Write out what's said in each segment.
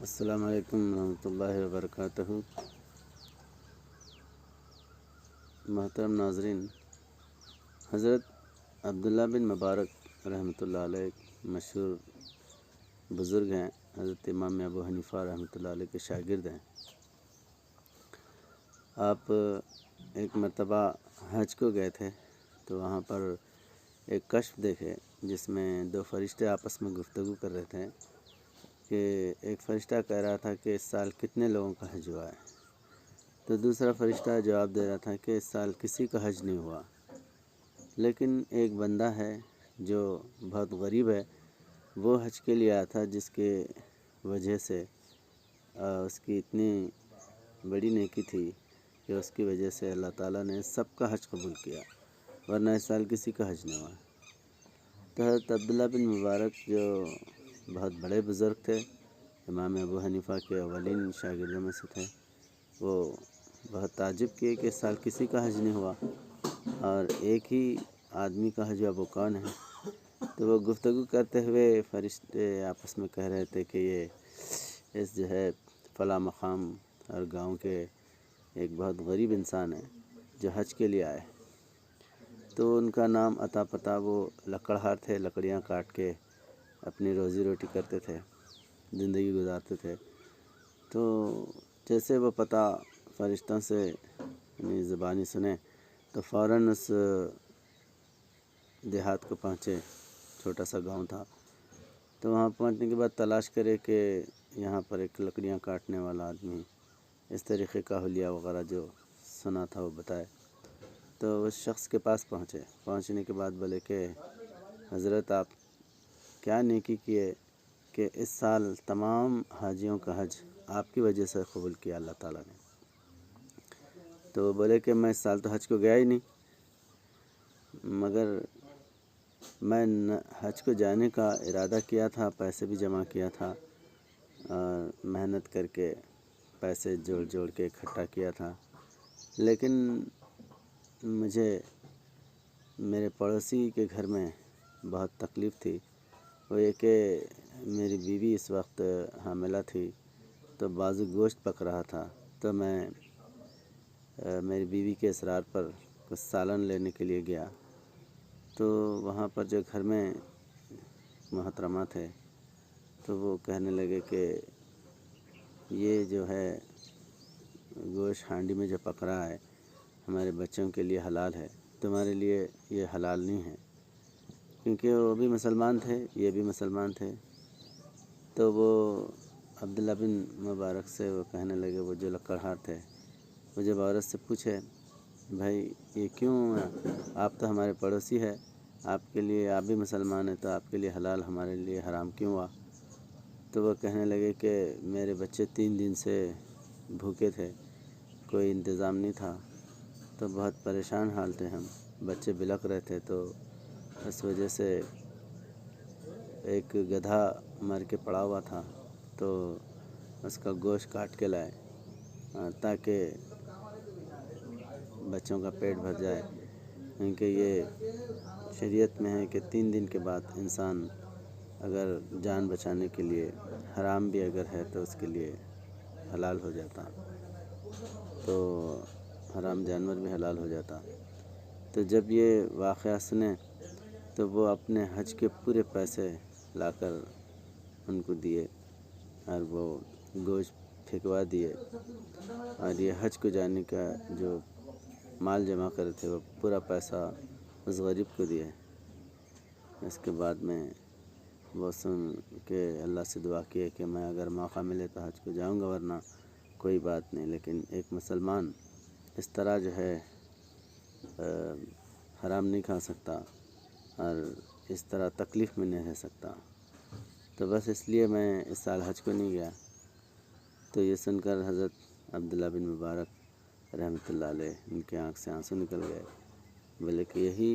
السلام علیکم ورحمۃ اللہ وبرکاتہ۔ محترم ناظرین، حضرت عبداللہ بن مبارک رحمۃ اللہ علیہ مشہور بزرگ ہیں، حضرت امام ابو حنیفہ رحمۃ اللہ علیہ کے شاگرد ہیں۔ آپ ایک مرتبہ حج کو گئے تھے تو وہاں پر ایک کشف دیکھے جس میں دو فرشتے آپس میں گفتگو کر رہے تھے کہ ایک فرشتہ کہہ رہا تھا کہ اس سال کتنے لوگوں کا حج ہوا ہے، تو دوسرا فرشتہ جواب دے رہا تھا کہ اس سال کسی کا حج نہیں ہوا، لیکن ایک بندہ ہے جو بہت غریب ہے، وہ حج کے لیے آیا تھا، جس کے وجہ سے اس کی اتنی بڑی نیکی تھی کہ اس کی وجہ سے اللہ تعالیٰ نے سب کا حج قبول کیا، ورنہ اس سال کسی کا حج نہیں ہوا۔ تو حضرت عبداللہ بن مبارک جو بہت بڑے بزرگ تھے، امام ابو حنیفہ کے اولین شاگردوں میں سے تھے، وہ بہت تعجب کیے کہ اس سال کسی کا حج نہیں ہوا اور ایک ہی آدمی کا حج ہوا، وہ کون ہے؟ تو وہ گفتگو کرتے ہوئے فرشتے آپس میں کہہ رہے تھے کہ یہ جو ہے فلاں مقام اور گاؤں کے ایک بہت غریب انسان ہے جو حج کے لیے آئے۔ تو ان کا نام عطا پتہ، وہ لکڑہار تھے، لکڑیاں کاٹ کے اپنی روزی روٹی کرتے تھے، زندگی گزارتے تھے۔ تو جیسے وہ پتہ فرشتوں سے یعنی زبانی سنے تو فوراً اس دیہات کو پہنچے، چھوٹا سا گاؤں تھا۔ تو وہاں پہنچنے کے بعد تلاش کرے کہ یہاں پر ایک لکڑیاں کاٹنے والا آدمی، اس طریقے کا حلیہ وغیرہ جو سنا تھا وہ بتائے۔ تو اس شخص کے پاس پہنچنے کے بعد بولے کہ حضرت آپ کیا نیکی کیے کہ اس سال تمام حاجیوں کا حج آپ کی وجہ سے قبول کیا اللہ تعالیٰ نے؟ تو وہ بولے کہ میں اس سال تو حج کو گیا ہی نہیں، مگر میں حج کو جانے کا ارادہ کیا تھا، پیسے بھی جمع کیا تھا اور محنت کر کے پیسے جوڑ کے اکٹھا کیا تھا، لیکن مجھے میرے پڑوسی کے گھر میں بہت تکلیف تھی۔ وہ یہ کہ میری بیوی اس وقت حاملہ تھی، تو بازو گوشت پک رہا تھا، تو میں میری بیوی کے اصرار پر کچھ سالن لینے کے لیے گیا۔ تو وہاں پر جو گھر میں محترمہ تھے تو وہ کہنے لگے کہ یہ جو ہے گوشت ہانڈی میں جو پک رہا ہے ہمارے بچوں کے لیے حلال ہے، تمہارے لیے یہ حلال نہیں ہے، کیونکہ وہ بھی مسلمان تھے، یہ بھی مسلمان تھے۔ تو وہ عبداللہ بن مبارک سے وہ کہنے لگے، وہ جو لکڑہار تھے، وہ جب عورت سے پوچھے بھائی یہ کیوں، آپ تو ہمارے پڑوسی ہے، آپ کے لیے، آپ بھی مسلمان ہیں تو آپ کے لیے حلال، ہمارے لیے حرام کیوں ہوا؟ تو وہ کہنے لگے کہ میرے بچے 3 دن سے بھوکے تھے، کوئی انتظام نہیں تھا، تو بہت پریشان حال تھے ہم، بچے بلک رہے تھے، تو اس وجہ سے ایک گدھا مر کے پڑا ہوا تھا، تو اس کا گوشت کاٹ کے لائے تاکہ بچوں کا پیٹ بھر جائے، کیونکہ یہ شریعت میں ہے کہ 3 دن کے بعد انسان اگر جان بچانے کے لیے، حرام بھی اگر ہے تو اس کے لیے حلال ہو جاتا، تو حرام جانور بھی حلال ہو جاتا۔ تو جب یہ واقعہ سنے تو وہ اپنے حج کے پورے پیسے لا کر ان کو دیے اور وہ گوشت پھینکوا دیے، اور یہ حج کو جانے کا جو مال جمع کرے تھے وہ پورا پیسہ اس غریب کو دیے۔ اس کے بعد میں وہ سن کے اللہ سے دعا کیے کہ میں اگر موقع ملے تو حج کو جاؤں گا، ورنہ کوئی بات نہیں، لیکن ایک مسلمان اس طرح جو ہے حرام نہیں کھا سکتا اور اس طرح تکلیف میں نہیں رہ سکتا، تو بس اس لیے میں اس سال حج کو نہیں گیا۔ تو یہ سن کر حضرت عبداللہ بن مبارک رحمۃ اللہ علیہ، ان کے آنکھ سے آنسو نکل گئے، بولے کہ یہی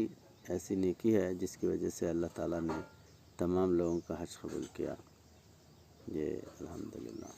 ایسی نیکی ہے جس کی وجہ سے اللہ تعالیٰ نے تمام لوگوں کا حج قبول کیا۔ یہ الحمدللہ۔